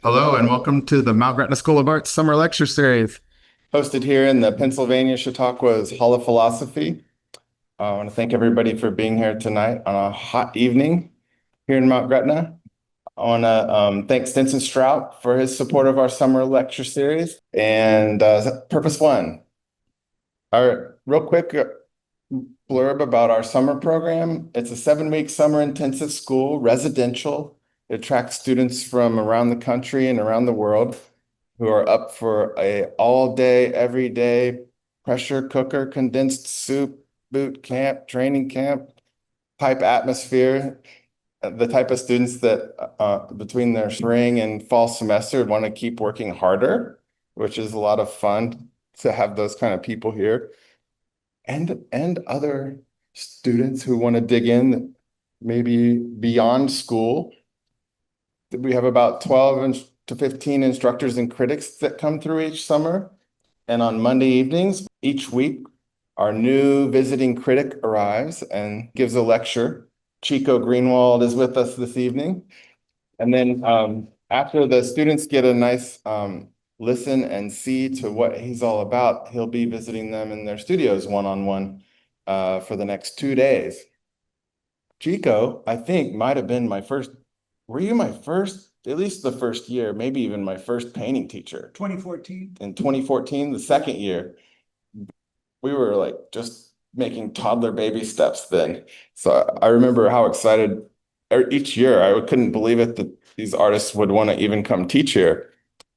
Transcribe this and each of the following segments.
Hello and welcome to the Mount Gretna School of Arts Summer Lecture Series, hosted here in the Pennsylvania Chautauqua's Hall of Philosophy. I want to thank everybody for being here tonight on a hot evening here in Mount Gretna. I want to thank Stinson Strout for his support of our summer lecture series and Purpose One. Our real quick blurb about our summer program. It's a 7-week summer intensive school, residential. It attracts students from around the country and around the world who are up for a all-day, every-day pressure cooker, condensed soup, boot camp, training camp type atmosphere. The type of students that between their spring and fall semester want to keep working harder, which is a lot of fun to have those kind of people here. And other students who want to dig in maybe beyond school. We have about 12 to 15 instructors and critics that come through each summer. And on Monday evenings, each week, our new visiting critic arrives and gives a lecture. Xico Greenwald is with us this evening. And then after the students get a nice listen and see to what he's all about, he'll be visiting them in their studios one-on-one for the next 2 days. Xico, I think, might have been my first. Were you my first, at least the first year, maybe even my first painting teacher? 2014. In 2014, the second year, we were like just making toddler baby steps then. So I remember how excited each year, I couldn't believe it that these artists would want to even come teach here.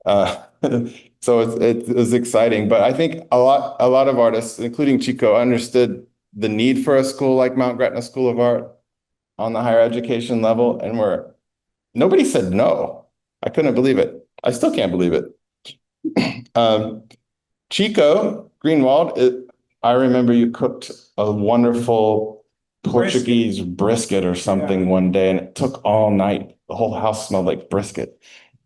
So it was exciting, but I think a lot of artists, including Xico, understood the need for a school like Mount Gretna School of Art on the higher education level, and nobody said no. I couldn't believe it. I still can't believe it. Xico Greenwald, I remember you cooked a wonderful Portuguese brisket or something one day, and it took all night. The whole house smelled like brisket.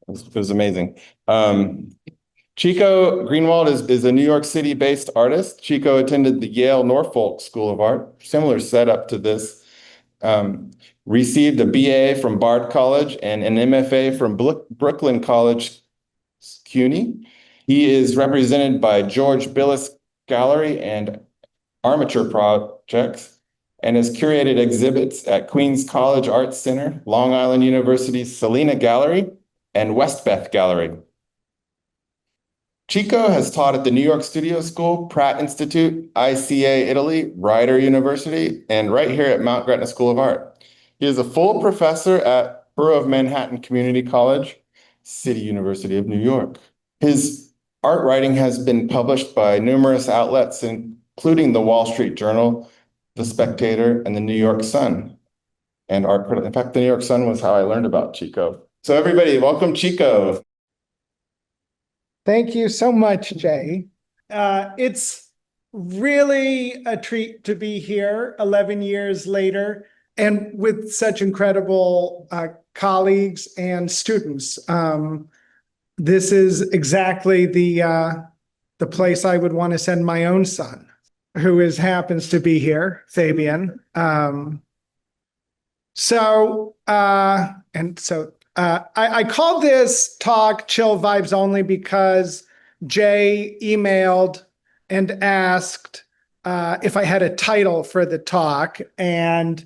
It was amazing. Xico Greenwald is a New York City-based artist. Xico attended the Yale Norfolk School of Art, similar setup to this. Received a BA from Bard College and an MFA from Brooklyn College, CUNY. He is represented by George Billis Gallery and Armature Projects and has curated exhibits at Queens College Arts Center, Long Island University's Selina Gallery, and Westbeth Gallery. Xico has taught at the New York Studio School, Pratt Institute, ICA Italy, Rider University, and right here at Mount Gretna School of Art. He is a full professor at Borough of Manhattan Community College, City University of New York. His art writing has been published by numerous outlets, including the Wall Street Journal, The Spectator, and the New York Sun. And in fact, the New York Sun was how I learned about Xico. So everybody, welcome Xico. Thank you so much, Jay. It's really a treat to be here 11 years later and with such incredible colleagues and students. This is exactly the place I would want to send my own son, who happens to be here, Fabian. I called this talk Chill Vibes Only because Jay emailed and asked if I had a title for the talk. And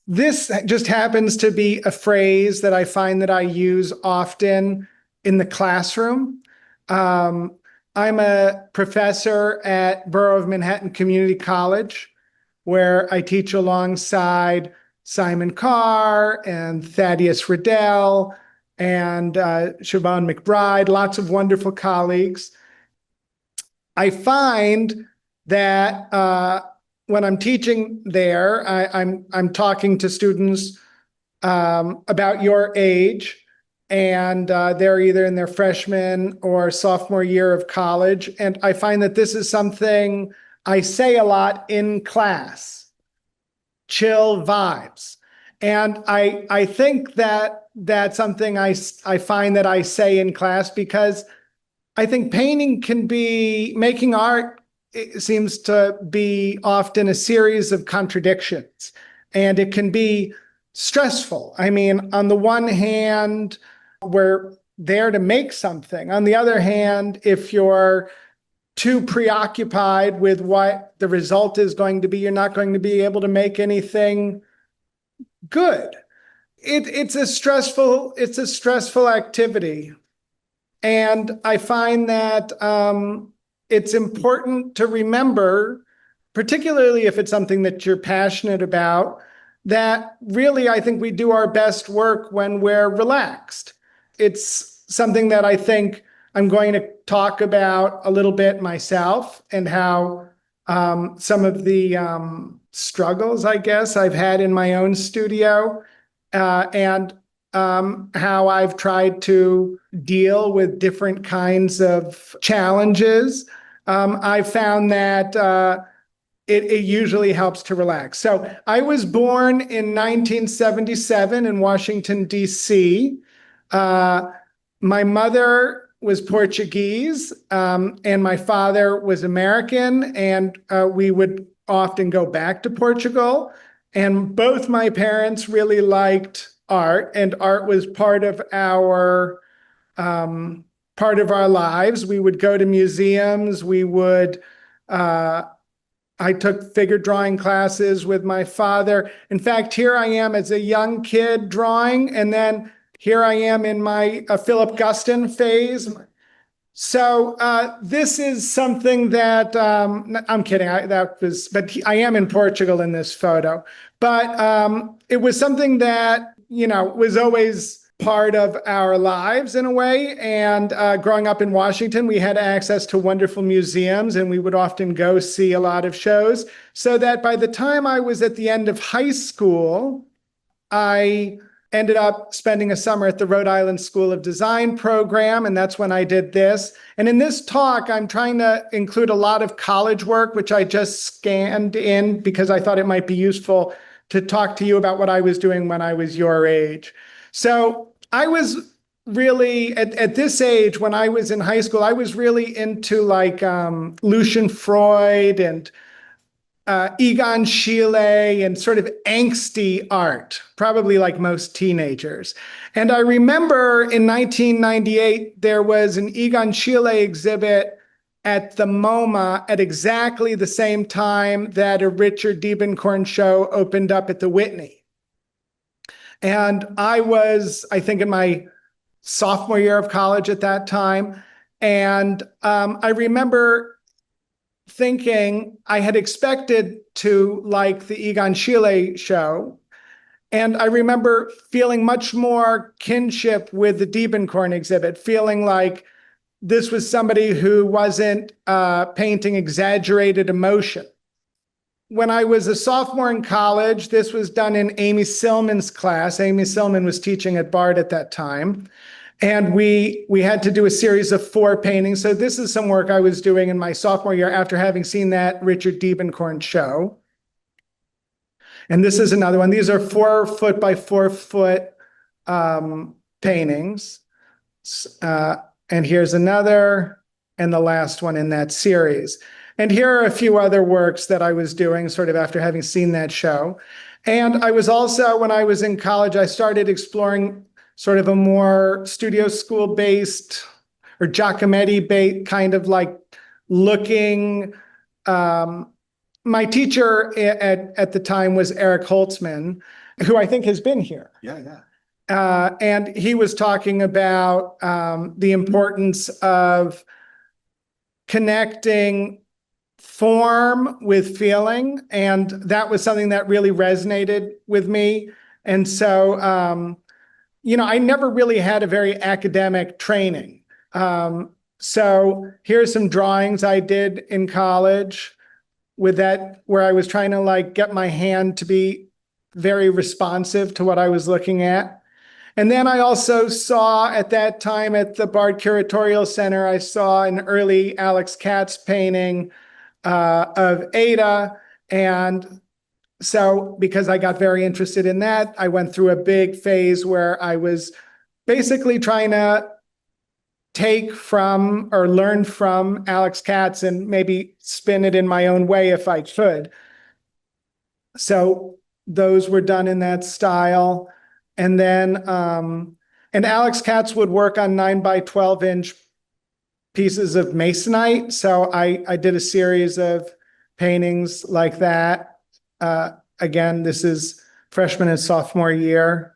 this just happens to be a phrase that I find that I use often in the classroom. I'm a professor at Borough of Manhattan Community College, where I teach alongside Simon Carr and Thaddeus Riddell and Siobhan McBride, lots of wonderful colleagues. I find that when I'm teaching there, I'm talking to students about your age, and they're either in their freshman or sophomore year of college. And I find that this is something I say a lot in class. Chill vibes. And I think that that's something I find that I say in class because I think making art, it seems to be often a series of contradictions, and it can be stressful. I mean, on the one hand, we're there to make something. On the other hand, if you're too preoccupied with what the result is going to be, you're not going to be able to make anything good. It's a stressful activity. And I find that it's important to remember, particularly if it's something that you're passionate about, that really I think we do our best work when we're relaxed. It's something that I think I'm going to talk about a little bit myself, and how some of the struggles, I guess, I've had in my own studio, and how I've tried to deal with different kinds of challenges. I found that it usually helps to relax. So I was born in 1977 in Washington, D.C. My mother was Portuguese, and my father was American, and we would often go back to Portugal. And both my parents really liked art, and art was part of our lives. We would go to museums. I took figure drawing classes with my father. In fact, here I am as a young kid drawing, and then here I am in my Philip Guston phase. So this is something that I'm kidding. But I am in Portugal in this photo. But it was something that was always part of our lives in a way. And growing up in Washington, we had access to wonderful museums, and we would often go see a lot of shows. So that by the time I was at the end of high school, I ended up spending a summer at the Rhode Island School of Design program, and that's when I did this. And in this talk, I'm trying to include a lot of college work, which I just scanned in because I thought it might be useful to talk to you about what I was doing when I was your age. So I was really, at this age, when I was in high school, I was really into like Lucian Freud and Egon Schiele and sort of angsty art, probably like most teenagers. And I remember in 1998, there was an Egon Schiele exhibit at the MoMA at exactly the same time that a Richard Diebenkorn show opened up at the Whitney. And I was, I think, in my sophomore year of college at that time. And I remember thinking I had expected to like the Egon Schiele show. And I remember feeling much more kinship with the Diebenkorn exhibit, feeling like this was somebody who wasn't painting exaggerated emotion. When I was a sophomore in college, this was done in Amy Silman's class. Amy Silman was teaching at Bard at that time. And we had to do a series of 4 paintings. So this is some work I was doing in my sophomore year after having seen that Richard Diebenkorn show. And this is another one. These are 4 foot by 4 foot paintings. And here's another, and the last one in that series. And here are a few other works that I was doing sort of after having seen that show. And I was also, when I was in college, I started exploring sort of a more studio school based or Giacometti based kind of like looking. My teacher at the time was Eric Holtzman, who I think has been here. Yeah. And he was talking about the importance of connecting form with feeling. And that was something that really resonated with me. And so, I never really had a very academic training. So here's some drawings I did in college with that, where I was trying to like get my hand to be very responsive to what I was looking at. And then I also saw at that time at the Bard Curatorial Center, I saw an early Alex Katz painting of Ada. And so because I got very interested in that, I went through a big phase where I was basically trying to take from or learn from Alex Katz and maybe spin it in my own way if I could. So those were done in that style. And then And Alex Katz would work on 9 by 12 inch pieces of masonite. So I did a series of paintings like that. Again, this is freshman and sophomore year.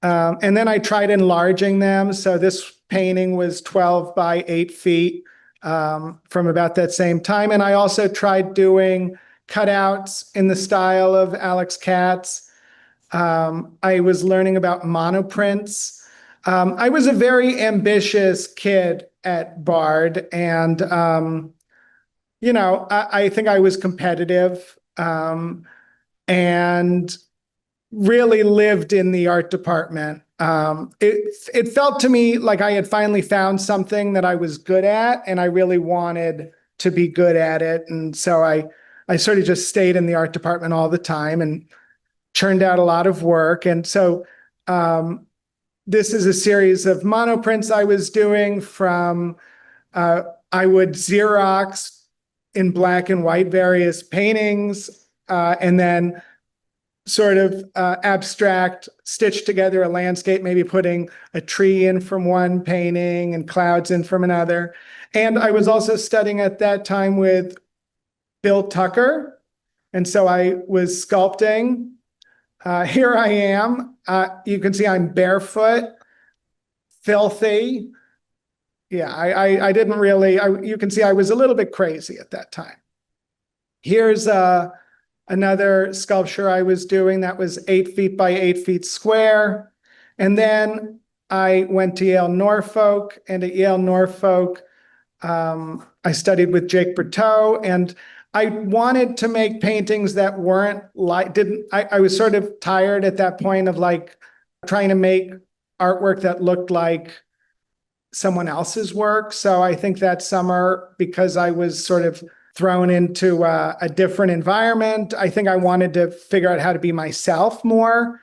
And then I tried enlarging them. So this painting was 12 by 8 feet from about that same time. And I also tried doing cutouts in the style of Alex Katz. I was learning about monoprints. I was a very ambitious kid at Bard, and I think I was competitive and really lived in the art department. It felt to me like I had finally found something that I was good at, and I really wanted to be good at it. And so I sort of just stayed in the art department all the time and churned out a lot of work. And so this is a series of monoprints I was doing from, I would Xerox in black and white various paintings, and then sort of abstract, stitch together a landscape, maybe putting a tree in from one painting and clouds in from another. And I was also studying at that time with Bill Tucker. And so I was sculpting. Here I am. You can see I'm barefoot, filthy. Yeah, I didn't really, you can see I was a little bit crazy at that time. Here's another sculpture I was doing that was 8 feet by 8 feet square. And then I went to Yale Norfolk, and at Yale Norfolk, I studied with Jake Berteau, and I wanted to make paintings that weren't like, I was sort of tired at that point of like trying to make artwork that looked like someone else's work. So I think that summer, because I was sort of thrown into a different environment, I think I wanted to figure out how to be myself more.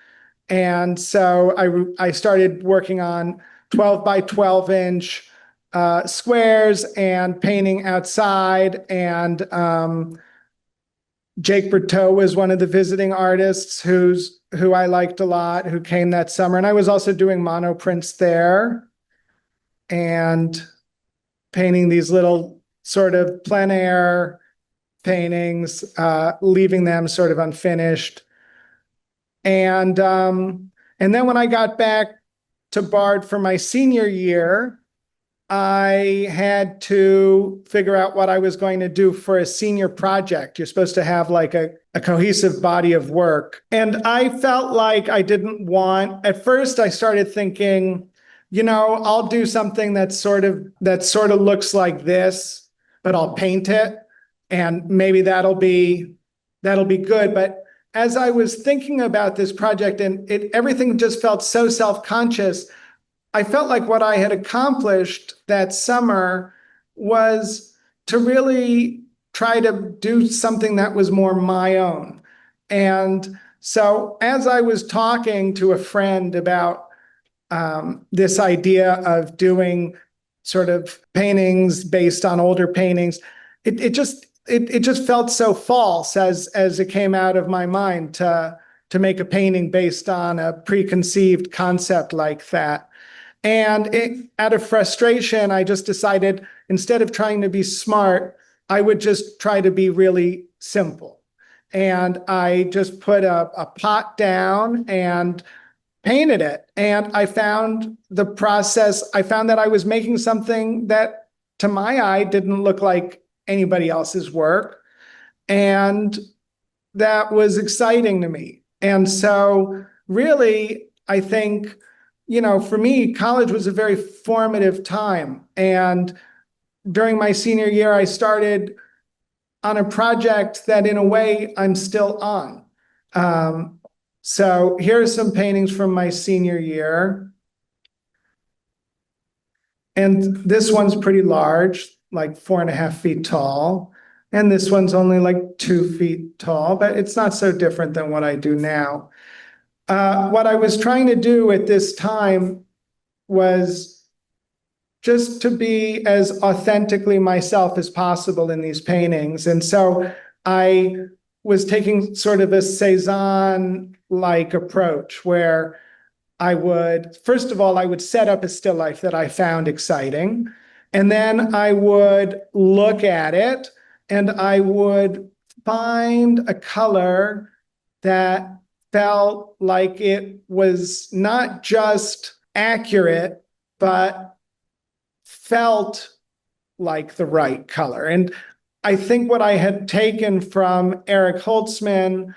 And so I started working on 12 by 12 inch squares and painting outside. And Jake Berteau was one of the visiting artists who I liked a lot, who came that summer. And I was also doing monoprints there and painting these little sort of plein air paintings, leaving them sort of unfinished. And then when I got back to Bard for my senior year, I had to figure out what I was going to do for a senior project. You're supposed to have like a cohesive body of work. And I felt like I didn't want, at first I started thinking, I'll do something that sort of looks like this, but I'll paint it and maybe that'll be good. But as I was thinking about this project and everything just felt so self-conscious, I felt like what I had accomplished that summer was to really try to do something that was more my own. And so as I was talking to a friend about this idea of doing sort of paintings based on older paintings, it just felt so false as it came out of my mind to make a painting based on a preconceived concept like that. And out of frustration, I just decided instead of trying to be smart, I would just try to be really simple. And I just put a pot down and painted it. And I found that I was making something that to my eye didn't look like anybody else's work. And that was exciting to me. And so really, I think, for me, college was a very formative time. And during my senior year, I started on a project that in a way I'm still on. So here are some paintings from my senior year. And this one's pretty large, like 4.5 feet tall. And this one's only like 2 feet tall, but it's not so different than what I do now. What I was trying to do at this time was just to be as authentically myself as possible in these paintings. And so I was taking sort of a Cézanne-like approach where first of all, I would set up a still life that I found exciting. And then I would look at it and I would find a color that felt like it was not just accurate, but felt like the right color. And I think what I had taken from Eric Holtzman,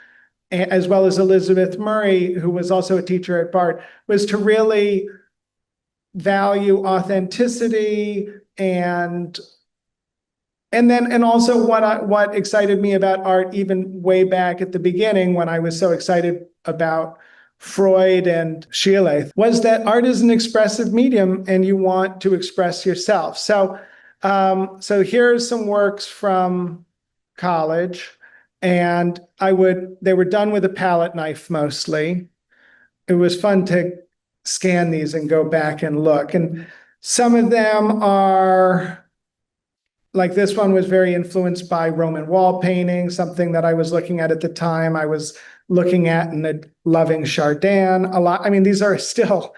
as well as Elizabeth Murray, who was also a teacher at Bard, was to really value authenticity and also what excited me about art even way back at the beginning when I was so excited about Freud and Schiele was that art is an expressive medium and you want to express yourself. So here's some works from college, and they were done with a palette knife mostly. It was fun to scan these and go back and look. And some of them are, like this one was very influenced by Roman wall painting, something that I was looking at the time. I was looking at and loving Chardin a lot. I mean, these are still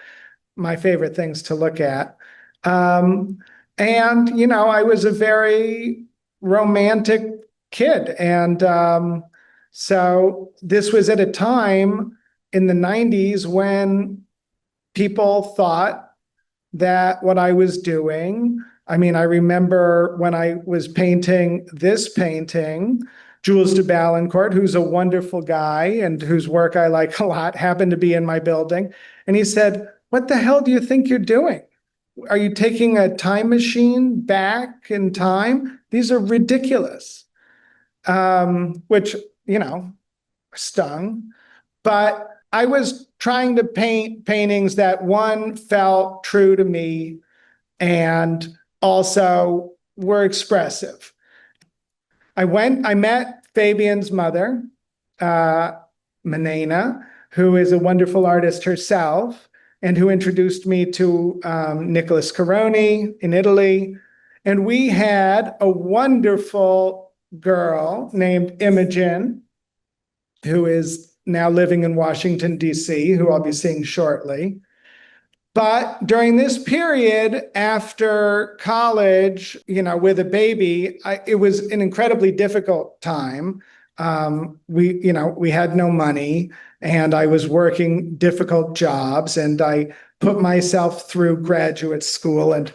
my favorite things to look at. And, I was a very romantic kid. And so this was at a time in the 90s when people thought that what I was doing, I mean, I remember when I was painting this painting, Jules de Balincourt, who's a wonderful guy and whose work I like a lot, happened to be in my building. And he said, "What the hell do you think you're doing? Are you taking a time machine back in time? These are ridiculous." Which, stung. But I was trying to paint paintings that, one, felt true to me and also were expressive. I met Fabian's mother, Manena, who is a wonderful artist herself, and who introduced me to Nicholas Caroni in Italy. And we had a wonderful girl named Imogen, who is now living in Washington, D.C., who I'll be seeing shortly. But during this period after college, with a baby, it was an incredibly difficult time. We had no money, and I was working difficult jobs, and I put myself through graduate school. And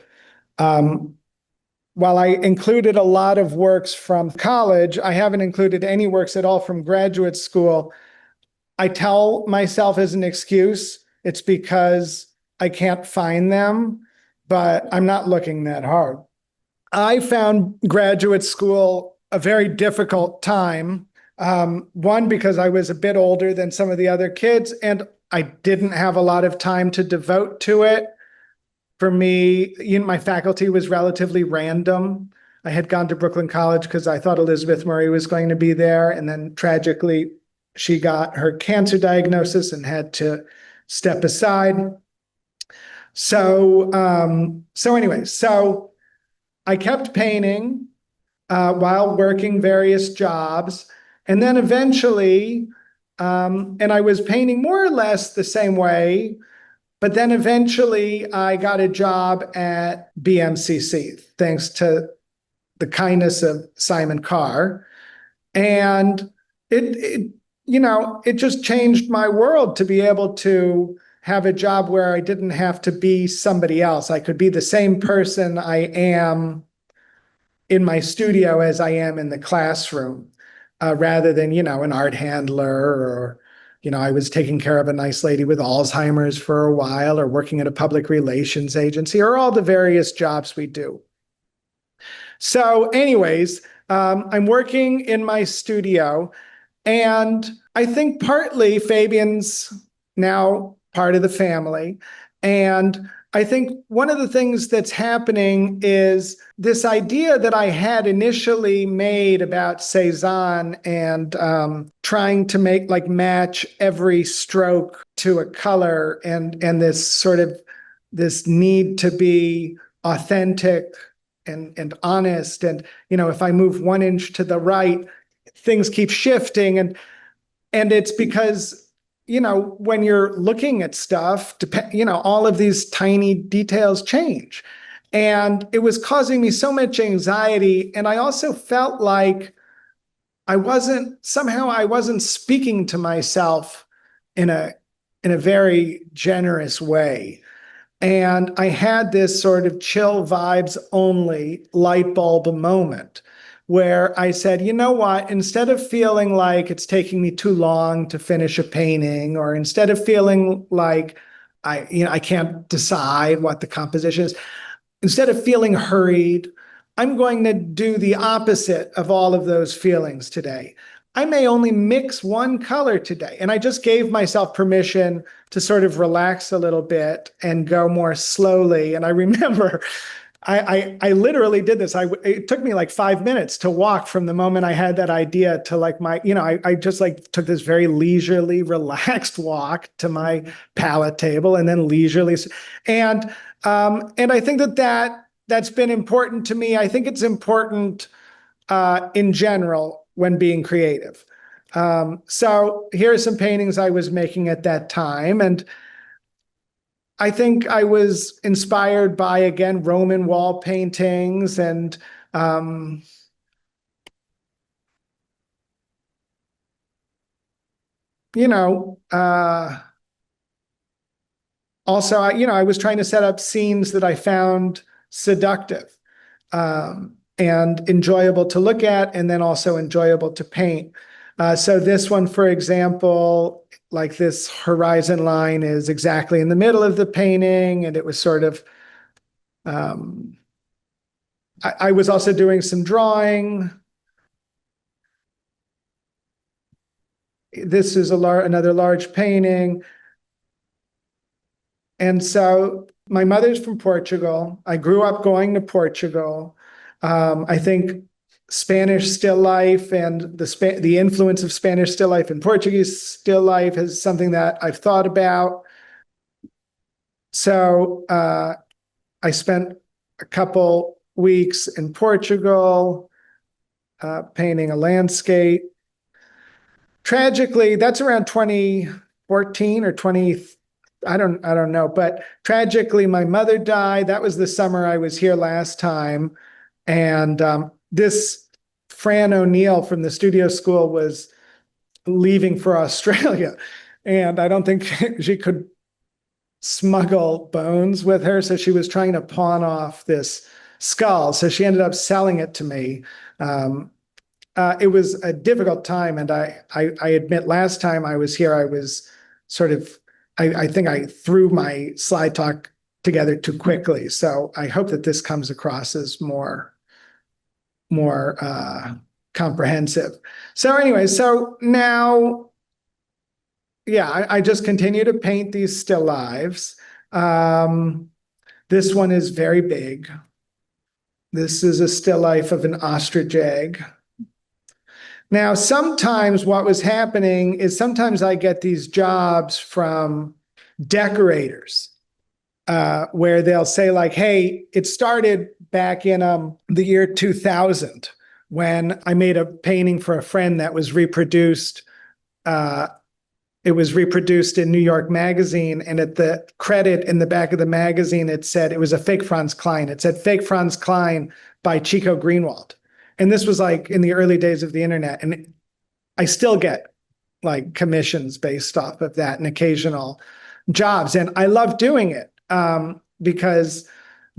while I included a lot of works from college, I haven't included any works at all from graduate school. I tell myself as an excuse, it's because I can't find them, but I'm not looking that hard. I found graduate school a very difficult time. One, because I was a bit older than some of the other kids, and I didn't have a lot of time to devote to it. For me, my faculty was relatively random. I had gone to Brooklyn College because I thought Elizabeth Murray was going to be there, and then tragically, she got her cancer diagnosis and had to step aside. So anyway, I kept painting while working various jobs. And then eventually, and I was painting more or less the same way, but then eventually I got a job at BMCC, thanks to the kindness of Simon Carr. And it just changed my world to be able to have a job where I didn't have to be somebody else. I could be the same person I am in my studio as I am in the classroom, rather than, an art handler, or, I was taking care of a nice lady with Alzheimer's for a while, or working at a public relations agency, or all the various jobs we do. So anyways, I'm working in my studio, and I think partly Fabian's now part of the family. And I think one of the things that's happening is this idea that I had initially made about Cezanne and trying to match every stroke to a color, and this need to be authentic and honest. And, if I move 1 inch to the right, things keep shifting. And it's because, when you're looking at stuff, all of these tiny details change. And it was causing me so much anxiety. And I also felt like I wasn't speaking to myself in a very generous way. And I had this sort of chill vibes only light bulb moment where I said, you know what, instead of feeling like it's taking me too long to finish a painting, or instead of feeling like I can't decide what the composition is, instead of feeling hurried, I'm going to do the opposite of all of those feelings today. I may only mix one color today. And I just gave myself permission to sort of relax a little bit and go more slowly. And I remember I literally did this. It took me like 5 minutes to walk from the moment I had that idea to like I just like took this very leisurely, relaxed walk to my palette table and then leisurely. And I think that's been important to me. I think it's important in general when being creative. So here are some paintings I was making at that time. And I think I was inspired by, again, Roman wall paintings and also, I was trying to set up scenes that I found seductive and enjoyable to look at, and then also enjoyable to paint. So this one, for example, like this horizon line is exactly in the middle of the painting, and it was sort of, I was also doing some drawing. This is another large painting. And so my mother's from Portugal. I grew up going to Portugal. I think Spanish still life and the influence of Spanish still life and Portuguese still life is something that I've thought about. So I spent a couple weeks in Portugal painting a landscape. Tragically, that's around 2014 or 20, I don't know, but tragically my mother died. That was the summer I was here last time. And this Fran O'Neill from the studio school was leaving for Australia. And I don't think she could smuggle bones with her. So she was trying to pawn off this skull. So she ended up selling it to me. It was a difficult time. And I admit last time I was here, I was sort of, I think I threw my slide talk together too quickly. So I hope that this comes across as more comprehensive. So anyway, so now, yeah, I just continue to paint these still lives. This one is very big. This is a still life of an ostrich egg. Now, sometimes what was happening is sometimes I get these jobs from decorators where they'll say like, hey, it started back in the year 2000 when I made a painting for a friend that was reproduced. It was reproduced in New York Magazine, and at the credit in the back of the magazine, it said it was a fake Franz Klein. It said fake Franz Klein by Xico Greenwald. And this was like in the early days of the internet. And I still get like commissions based off of that and occasional jobs. And I love doing it because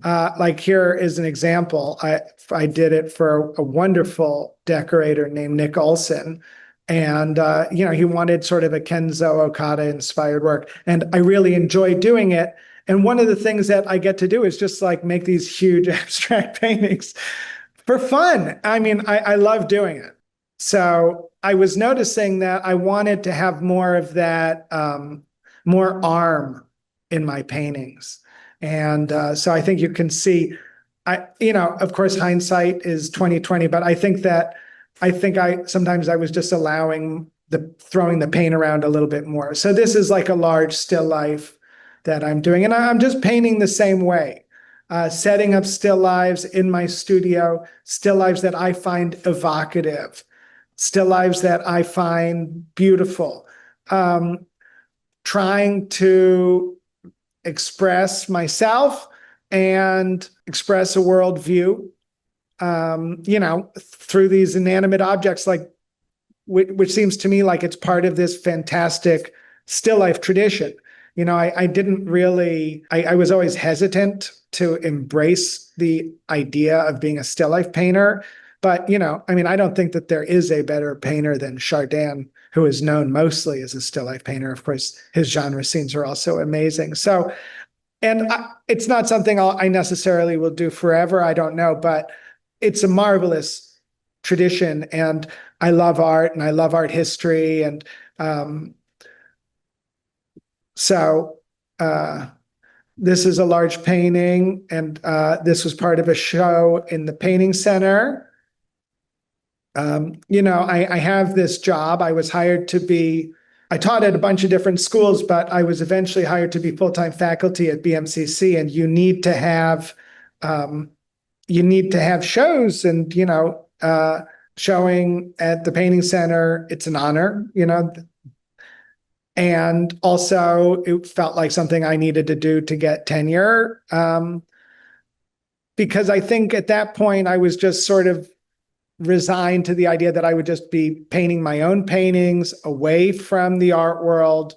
like here is an example. I did it for a wonderful decorator named Nick Olson. And, he wanted sort of a Kenzo Okada inspired work. And I really enjoy doing it. And one of the things that I get to do is just like make these huge abstract paintings for fun. I mean, I love doing it. So I was noticing that I wanted to have more of that, more arm in my paintings. And so I think you can see, of course, hindsight is 2020, but I think sometimes I was just allowing throwing the paint around a little bit more. So this is like a large still life that I'm doing. And I'm just painting the same way. Setting up still lives in my studio, still lives that I find evocative, still lives that I find beautiful. trying to express myself and express a worldview, through these inanimate objects, like which seems to me like it's part of this fantastic still life tradition. I didn't really, I was always hesitant to embrace the idea of being a still life painter. But, I don't think that there is a better painter than Chardin, who is known mostly as a still life painter. Of course, his genre scenes are also amazing. So, it's not something I necessarily will do forever. I don't know, but it's a marvelous tradition. And I love art and I love art history. And this is a large painting, and this was part of a show in the painting center. I have this job. I was hired to be, I taught at a bunch of different schools, but I was eventually hired to be full-time faculty at BMCC, and you need to have shows, and, showing at the painting center, it's an honor, and also it felt like something I needed to do to get tenure. Because I think at that point I was just sort of resigned to the idea that I would just be painting my own paintings away from the art world.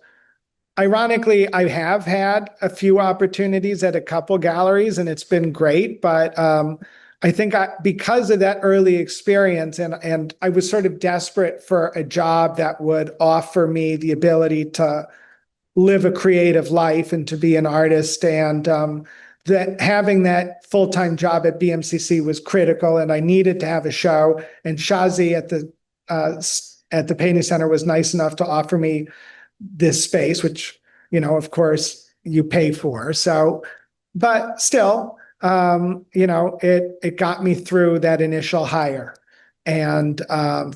Ironically, I have had a few opportunities at a couple galleries, and it's been great. But I think because of that early experience, and I was sort of desperate for a job that would offer me the ability to live a creative life and to be an artist, and that having that full-time job at BMCC was critical, and I needed to have a show. And Shazi at the Painting Center was nice enough to offer me this space, which, of course, you pay for. So, but still, it got me through that initial hire, and and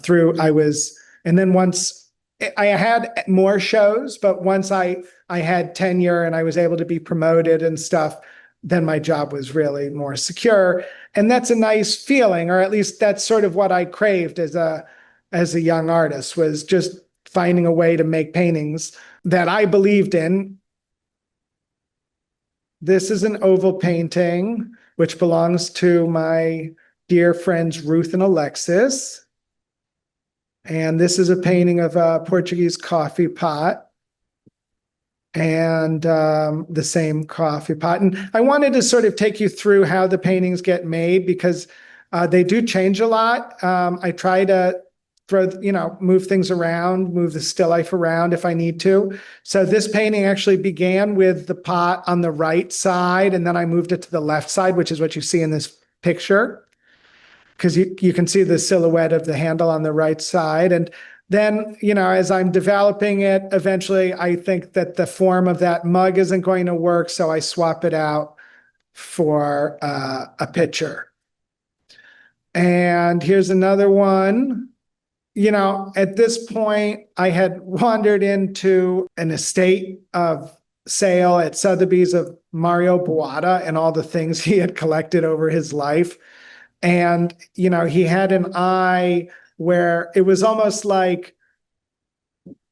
then once I had more shows, but once I had tenure and I was able to be promoted and stuff, then my job was really more secure. And that's a nice feeling, or at least that's sort of what I craved as a young artist, was just finding a way to make paintings that I believed in. This is an oval painting, which belongs to my dear friends Ruth and Alexis. And this is a painting of a Portuguese coffee pot, and the same coffee pot. And I wanted to sort of take you through how the paintings get made, because they do change a lot. I try to move things around, move the still life around if I need to. So this painting actually began with the pot on the right side, and then I moved it to the left side, which is what you see in this picture, because you can see the silhouette of the handle on the right side. And then, as I'm developing it, eventually I think that the form of that mug isn't going to work, so I swap it out for a pitcher. And here's another one. At this point, I had wandered into an estate of sale at Sotheby's of Mario Boata and all the things he had collected over his life. And, he had an eye where it was almost like,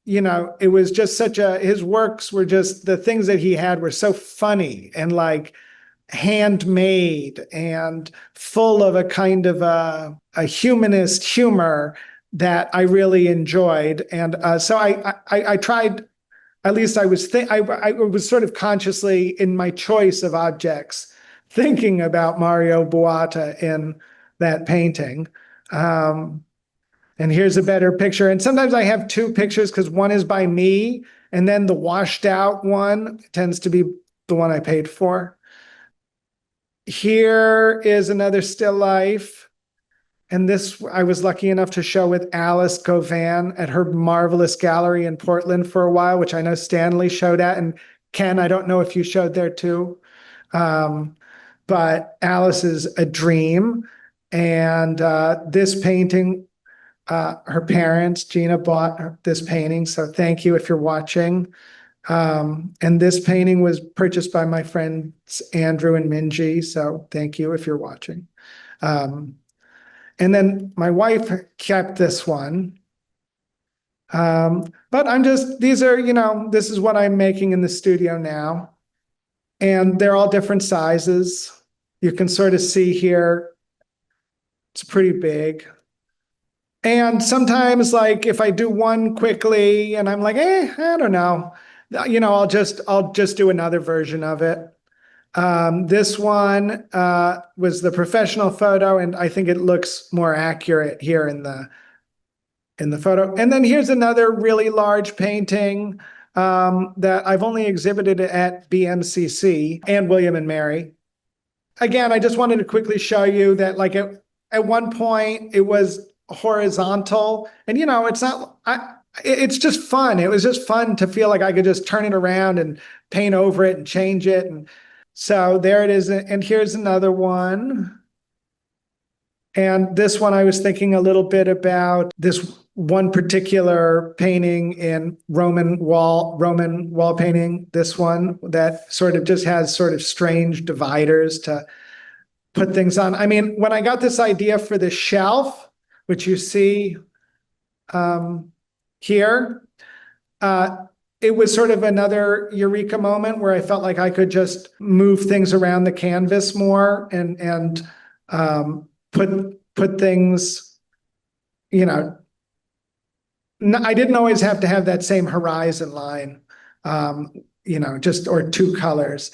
it was just his works were just, the things that he had were so funny and like handmade and full of a kind of a humanist humor that I really enjoyed. And so I tried, at least I was sort of consciously, in my choice of objects, thinking about Mario Boata in that painting. And here's a better picture. And sometimes I have two pictures, because one is by me, and then the washed out one tends to be the one I paid for. Here is another still life. And this I was lucky enough to show with Alice Govan at her marvelous gallery in Portland for a while, which I know Stanley showed at. And Ken, I don't know if you showed there too. But Alice is a dream. And this painting, her parents, Gina, bought this painting. So thank you if you're watching. And this painting was purchased by my friends Andrew and Minji. So thank you if you're watching. And then my wife kept this one. But these are, this is what I'm making in the studio now. And they're all different sizes. You can sort of see here, it's pretty big. And sometimes, like, if I do one quickly and I'm like, I don't know, I'll just do another version of it. This one was the professional photo, and I think it looks more accurate here in the photo. And then here's another really large painting that I've only exhibited at BMCC and William and Mary. Again, I just wanted to quickly show you that, like, at one point it was horizontal, and it's just fun. It was just fun to feel like I could just turn it around and paint over it and change it. And so there it is. And here's another one. And this one, I was thinking a little bit about this one particular painting in Roman wall painting. This one that sort of just has sort of strange dividers to put things on. I mean, when I got this idea for the shelf, which you see here, it was sort of another eureka moment where I felt like I could just move things around the canvas more and put things, I didn't always have to have that same horizon line, or two colors.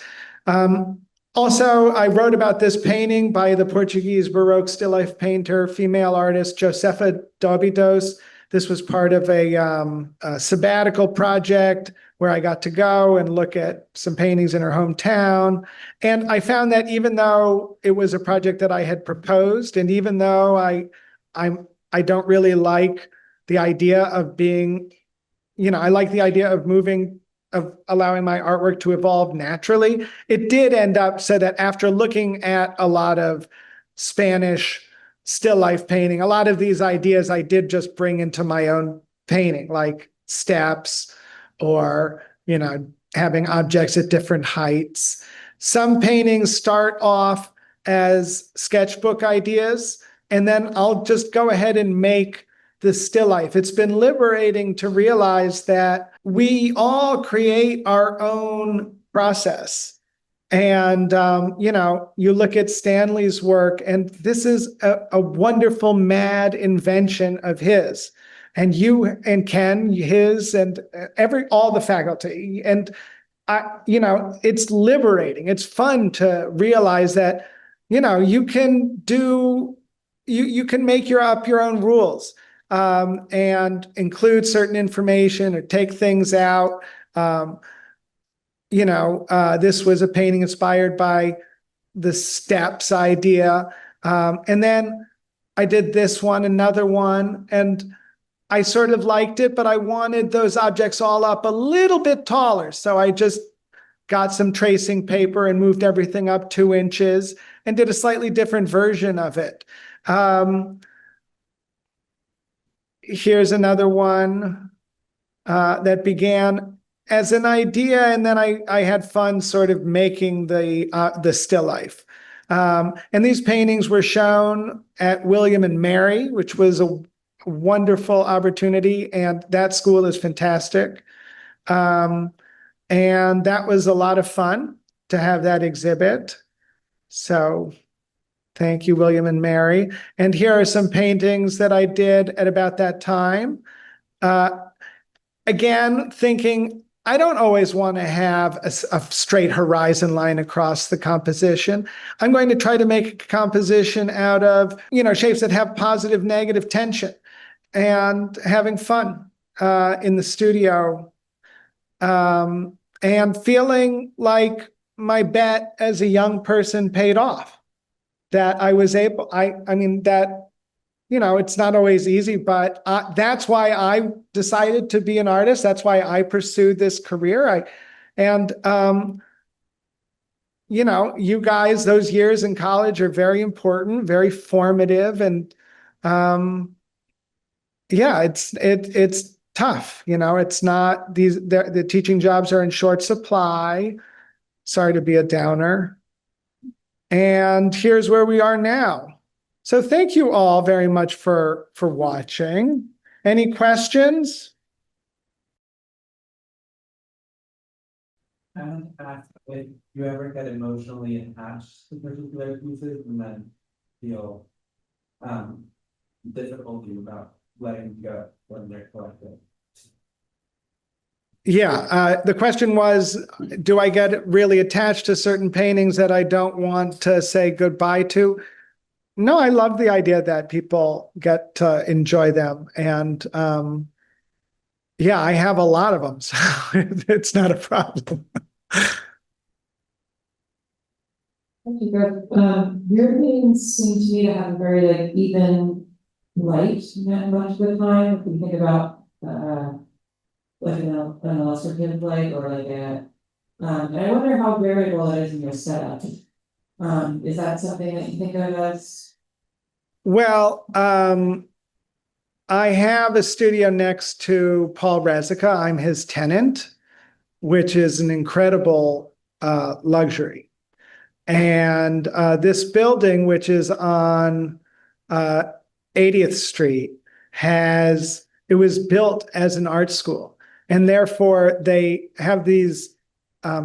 Also, I wrote about this painting by the Portuguese Baroque still life painter, female artist Josefa Dobidos. This was part of a sabbatical project where I got to go and look at some paintings in her hometown. And I found that even though it was a project that I had proposed, and even though I don't really like the idea of being, I like the idea of allowing my artwork to evolve naturally. It did end up so that after looking at a lot of Spanish still life painting, a lot of these ideas I did just bring into my own painting, like steps or, having objects at different heights. Some paintings start off as sketchbook ideas, and then I'll just go ahead and make the still life. It's been liberating to realize that we all create our own process. And, you look at Stanley's work, and this is a wonderful, mad invention of his. And you and Ken, his, and all the faculty. And, it's liberating. It's fun to realize that, you can you can make up your own rules. And include certain information or take things out. This was a painting inspired by the steps idea. And then I did this one, another one, and I sort of liked it, but I wanted those objects all up a little bit taller. So I just got some tracing paper and moved everything up 2 inches and did a slightly different version of it. Here's another one that began as an idea, and then I had fun sort of making the still life. And these paintings were shown at William and Mary, which was a wonderful opportunity, and that school is fantastic. And that was a lot of fun to have that exhibit. So thank you, William and Mary. And here are some paintings that I did at about that time. Again, thinking I don't always want to have a straight horizon line across the composition. I'm going to try to make a composition out of, shapes that have positive, negative tension, and having fun in the studio, and feeling like my bet as a young person paid off. That I was able, it's not always easy, but that's why I decided to be an artist. That's why I pursued this career. You guys, those years in college are very important, very formative, and it's tough. It's not the teaching jobs are in short supply. Sorry to be a downer. And here's where we are now. So thank you all very much for watching. Any questions? I want to ask if you ever get emotionally attached to particular pieces and then feel difficulty about letting go when they're collected. Yeah, the question was, do I get really attached to certain paintings that I don't want to say goodbye to? No, I love the idea that people get to enjoy them. And yeah, I have a lot of them, so it's not a problem. Okay, good. Your paintings seem to me to have a very like even light much of the time. If we think about like an illustrative light or like a and I wonder how variable it is in your setup. Is that something that you think of as Well, I have a studio next to Paul Rezica. I'm his tenant, which is an incredible luxury. And this building, which is on 80th Street, it was built as an art school. And therefore, they have these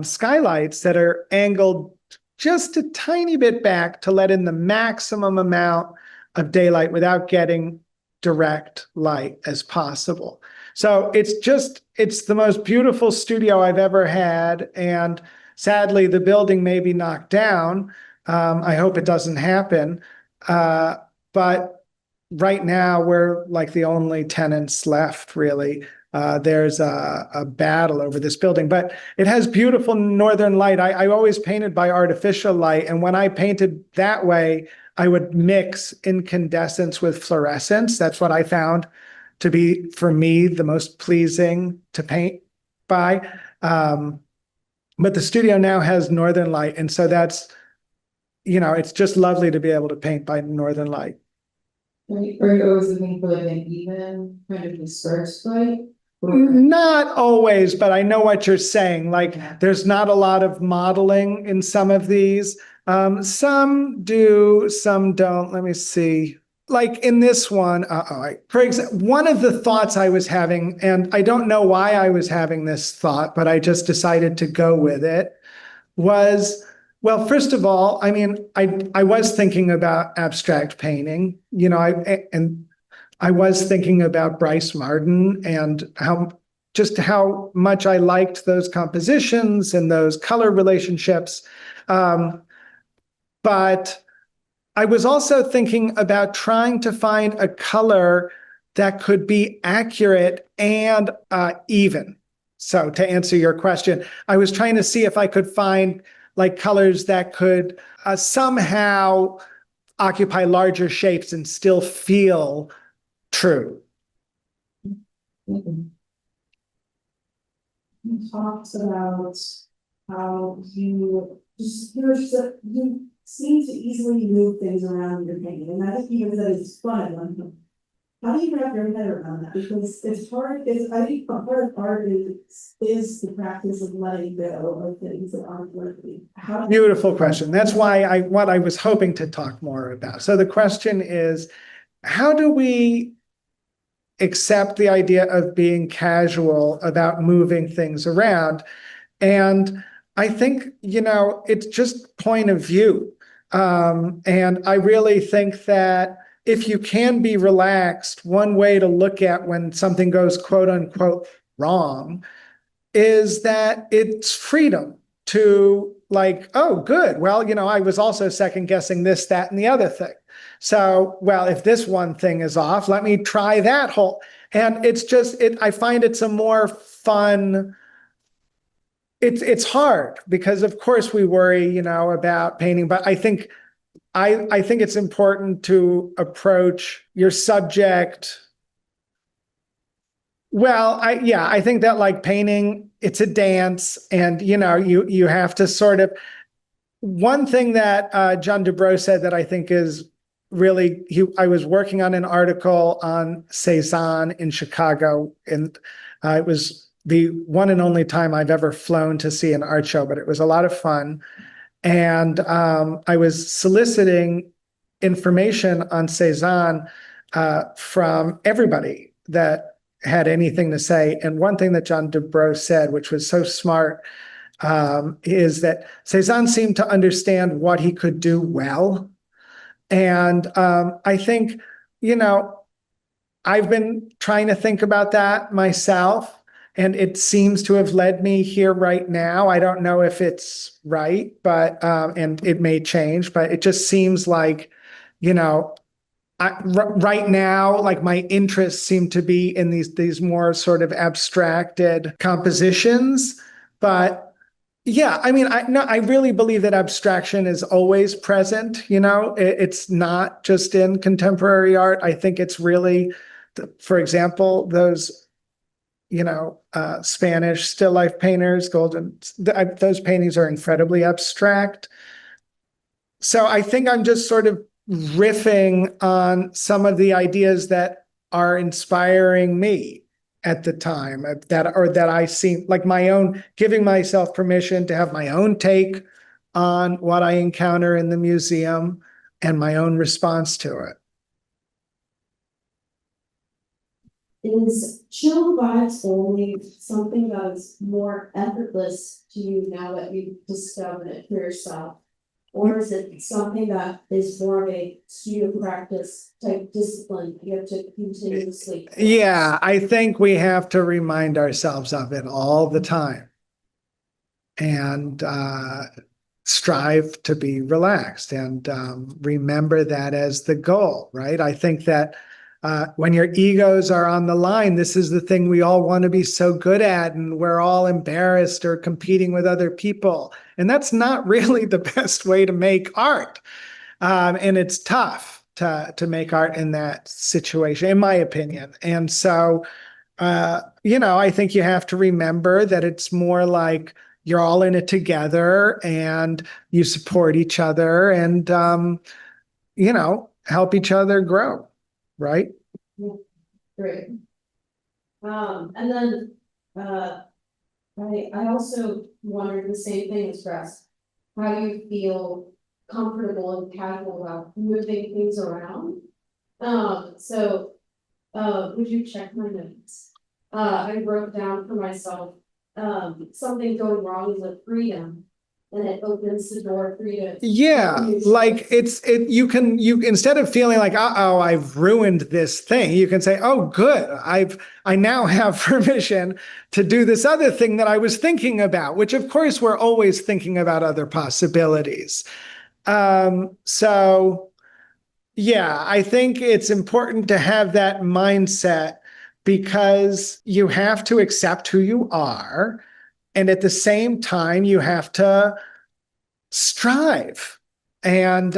skylights that are angled just a tiny bit back to let in the maximum amount of daylight without getting direct light as possible. So it's the most beautiful studio I've ever had. And sadly, the building may be knocked down. I hope it doesn't happen. But right now, we're like the only tenants left, really. There's a battle over this building, but it has beautiful northern light. I always painted by artificial light. And when I painted that way, I would mix incandescence with fluorescence. That's what I found to be, for me, the most pleasing to paint by. But the studio now has northern light. And so that's, it's just lovely to be able to paint by northern light. are you always looking for like an even kind of dispersed light? Not always, but I know what you're saying. Like, there's not a lot of modeling in some of these. Some do, some don't. Let me see. Like in this one, for example, one of the thoughts I was having, and I don't know why I was having this thought, but I just decided to go with it, was, well, first of all, I mean, I was thinking about abstract painting, and I was thinking about Bryce Marden and how much I liked those compositions and those color relationships. But I was also thinking about trying to find a color that could be accurate and even. So to answer your question, I was trying to see if I could find like colors that could somehow occupy larger shapes and still feel true. You talked about how you seem to easily move things around in your painting, and I think even that is fun. How do you wrap your head around that? Because it's hard. I think the hard part is the practice of letting go of things that aren't working. Beautiful question. That's why what I was hoping to talk more about. So the question is, how do we accept the idea of being casual about moving things around? And I think, it's just point of view. And I really think that if you can be relaxed, one way to look at when something goes quote unquote wrong is that it's freedom to like, oh, good. Well, I was also second guessing this, that, and the other thing. So, well, if this one thing is off, let me try that whole. And it's just, I find it's a more fun. It's hard because of course we worry, about painting, but I think it's important to approach your subject. Well, I think that like painting, it's a dance, and you have to sort of. One thing that John Dubrow said that I think is really, I was working on an article on Cezanne in Chicago, and it was the one and only time I've ever flown to see an art show, but it was a lot of fun. And I was soliciting information on Cezanne from everybody that had anything to say. And one thing that John Dubrow said, which was so smart, is that Cezanne seemed to understand what he could do well. And I think, you know, I've been trying to think about that myself, and it seems to have led me here right now. I don't know if it's right, but and it may change, but it just seems like, you know, right now, like my interests seem to be in these more sort of abstracted compositions. But yeah, I mean, I really believe that abstraction is always present. You know, it's not just in contemporary art. I think it's really, for example, those, you know, Spanish still life painters, those paintings are incredibly abstract. So I think I'm just sort of riffing on some of the ideas that are inspiring me at the time, that I see, like my own, giving myself permission to have my own take on what I encounter in the museum and my own response to it. Is chill vibes only something that is more effortless to you now that you've discovered it for yourself? Or is it something that is more of a studio practice type discipline you have to continuously? Yeah, I think we have to remind ourselves of it all the time and strive to be relaxed and remember that as the goal, right? I think that when your egos are on the line, this is the thing we all want to be so good at, and we're all embarrassed or competing with other people. And that's not really the best way to make art. And it's tough to make art in that situation, in my opinion. And so, you know, I think you have to remember that it's more like you're all in it together and you support each other and, you know, help each other grow. Right? Great. And then I also wondered the same thing as Russ. How you feel comfortable and casual about moving things around. So would you check my notes? I wrote down for myself, something going wrong is a freedom. And it opens the door for you to. Yeah, like you can instead of feeling like, uh-oh, I've ruined this thing, you can say, oh, good, I now have permission to do this other thing that I was thinking about, which of course we're always thinking about other possibilities. So yeah, I think it's important to have that mindset because you have to accept who you are. And at the same time, you have to strive. And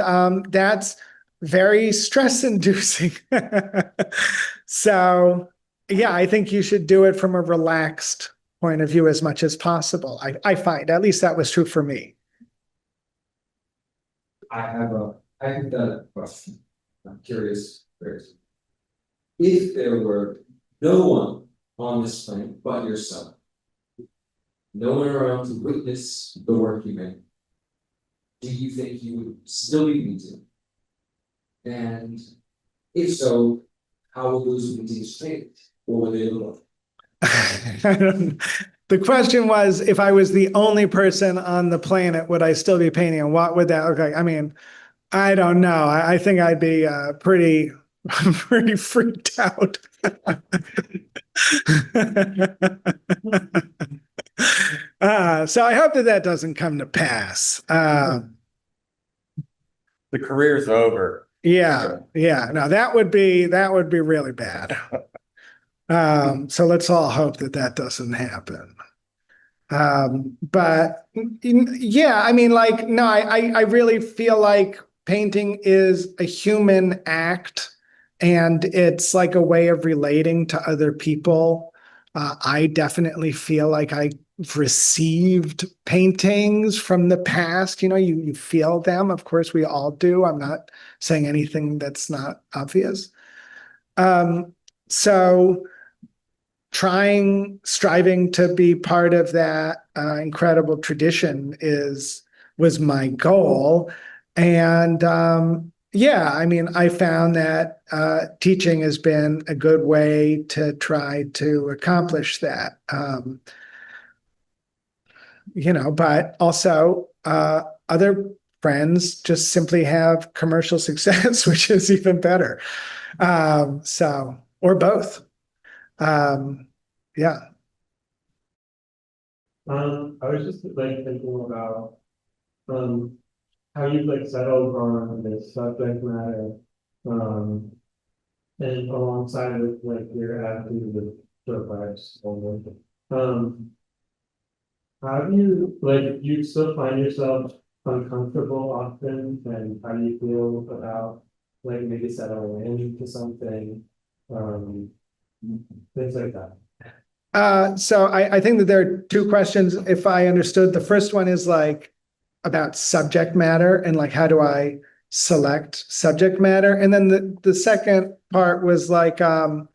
that's very stress inducing. So, yeah, I think you should do it from a relaxed point of view as much as possible. I find, at least that was true for me. I have a hypothetical question. I'm curious. If there were no one on this planet but yourself, no one around to witness the work you make, do you think you would still be painting? And if so, how will those paintings change? What would they look like? The question was, if I was the only person on the planet, would I still be painting? And what would that look like? I mean, I don't know. I think I'd be pretty freaked out. So I hope that doesn't come to pass. The career's over. Yeah. No, that would be really bad. So let's all hope that doesn't happen. But yeah, I mean, like, no, I really feel like painting is a human act, and it's like a way of relating to other people. I definitely feel like I've received paintings from the past. You know, you feel them. Of course, we all do. I'm not saying anything that's not obvious. So striving to be part of that incredible tradition was my goal. And yeah, I mean, I found that teaching has been a good way to try to accomplish that. but also other friends just simply have commercial success, which is even better. Or both. Yeah. I was just like thinking about, how you like settled on this subject matter, and alongside with like your attitude with short vibes only. How do you, like, you still find yourself uncomfortable often, and how do you feel about, like, maybe settling into something, things like that? So I think that there are two questions, if I understood. The first one is like about subject matter and like how do I select subject matter? And then the second part was like, do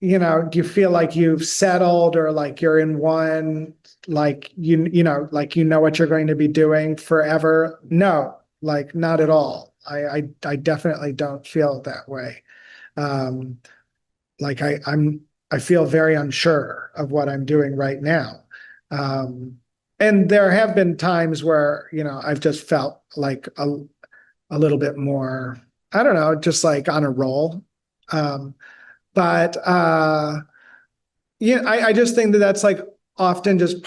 you feel like you've settled or like you're in one, like like what you're going to be doing forever? No, like not at all. I definitely don't feel that way. Like I feel very unsure of what I'm doing right now. And there have been times where, I've just felt like a little bit more, I don't know, just like on a roll. But yeah, I just think that that's like often just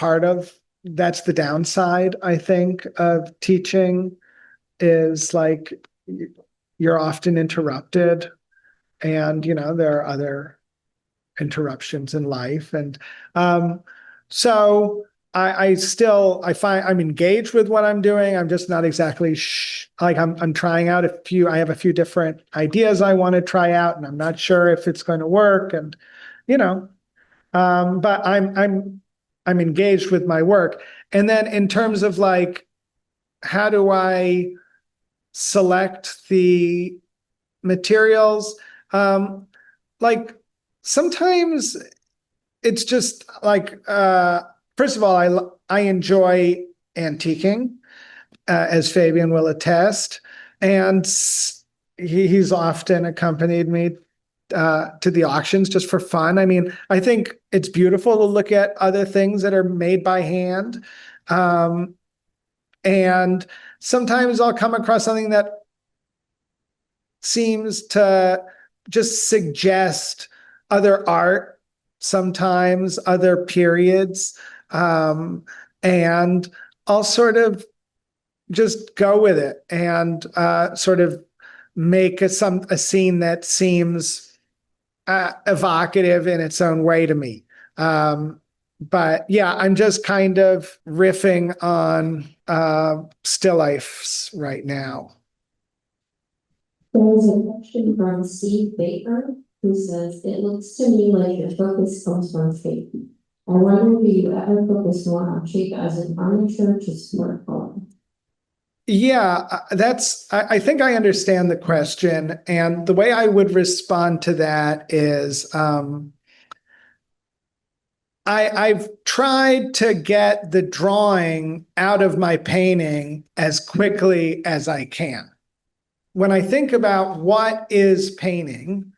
that's the downside, I think, of teaching is like you're often interrupted and, there are other interruptions in life. And so I find I'm engaged with what I'm doing. I'm just not exactly like I'm trying out I have a few different ideas I want to try out, and I'm not sure if it's going to work. And, but I'm engaged with my work. And then in terms of like, how do I select the materials? Like sometimes it's just like, first of all, I enjoy antiquing, as Fabian will attest, and he's often accompanied me to the auctions just for fun. I mean, I think it's beautiful to look at other things that are made by hand. And sometimes I'll come across something that seems to just suggest other art, sometimes other periods. And I'll sort of just go with it and sort of make a scene that seems evocative in its own way to me. But yeah, I'm just kind of riffing on still lifes right now. There's a question from Steve Baker who says, it looks to me like your focus comes from shape. I wonder if you ever focus more on shape as an armature to support color. Yeah, I think I understand the question. And the way I would respond to that is I've tried to get the drawing out of my painting as quickly as I can. When I think about what is painting,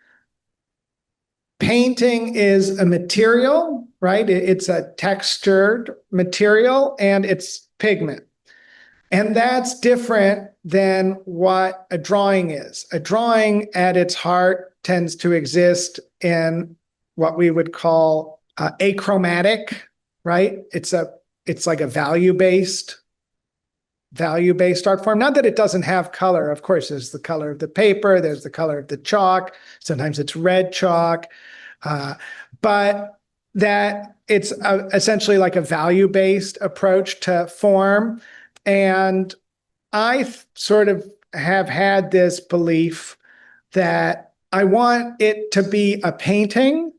painting is a material, right? It's a textured material and it's pigment. And that's different than what a drawing is. A drawing at its heart tends to exist in what we would call achromatic, right? It's like a value-based art form. Not that it doesn't have color. Of course, there's the color of the paper, there's the color of the chalk. Sometimes it's red chalk, but that it's essentially like a value-based approach to form. And I sort of have had this belief that I want it to be a painting,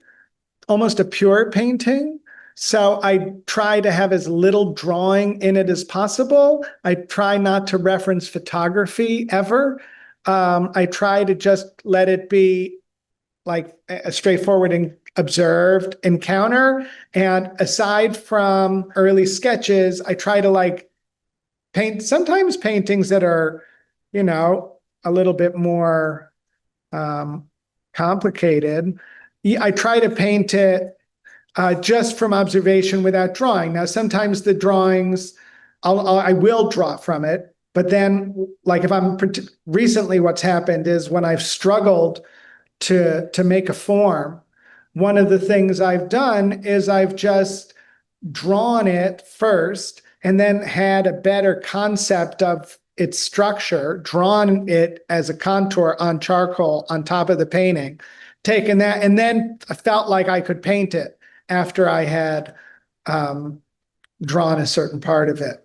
almost a pure painting. So I try to have as little drawing in it as possible. I try not to reference photography ever. I try to just let it be like a straightforward and observed encounter. And aside from early sketches, I try to like paint sometimes paintings that are, a little bit more complicated. I try to paint it just from observation without drawing. Now, sometimes the drawings, I will draw from it, but then like if I'm recently what's happened is when I've struggled to make a form, one of the things I've done is I've just drawn it first and then had a better concept of its structure, drawn it as a contour on charcoal on top of the painting, taken that, and then I felt like I could paint it after I had drawn a certain part of it.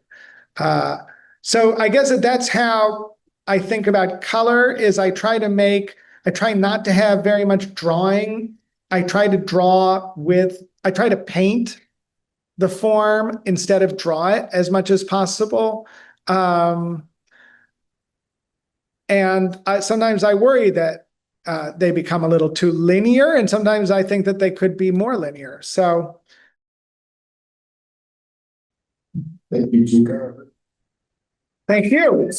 So I guess that's how I think about color is I try not to have very much drawing. I try to paint the form instead of draw it as much as possible. And sometimes I worry that they become a little too linear, and sometimes I think that they could be more linear. So Thank you, Xico. thank you.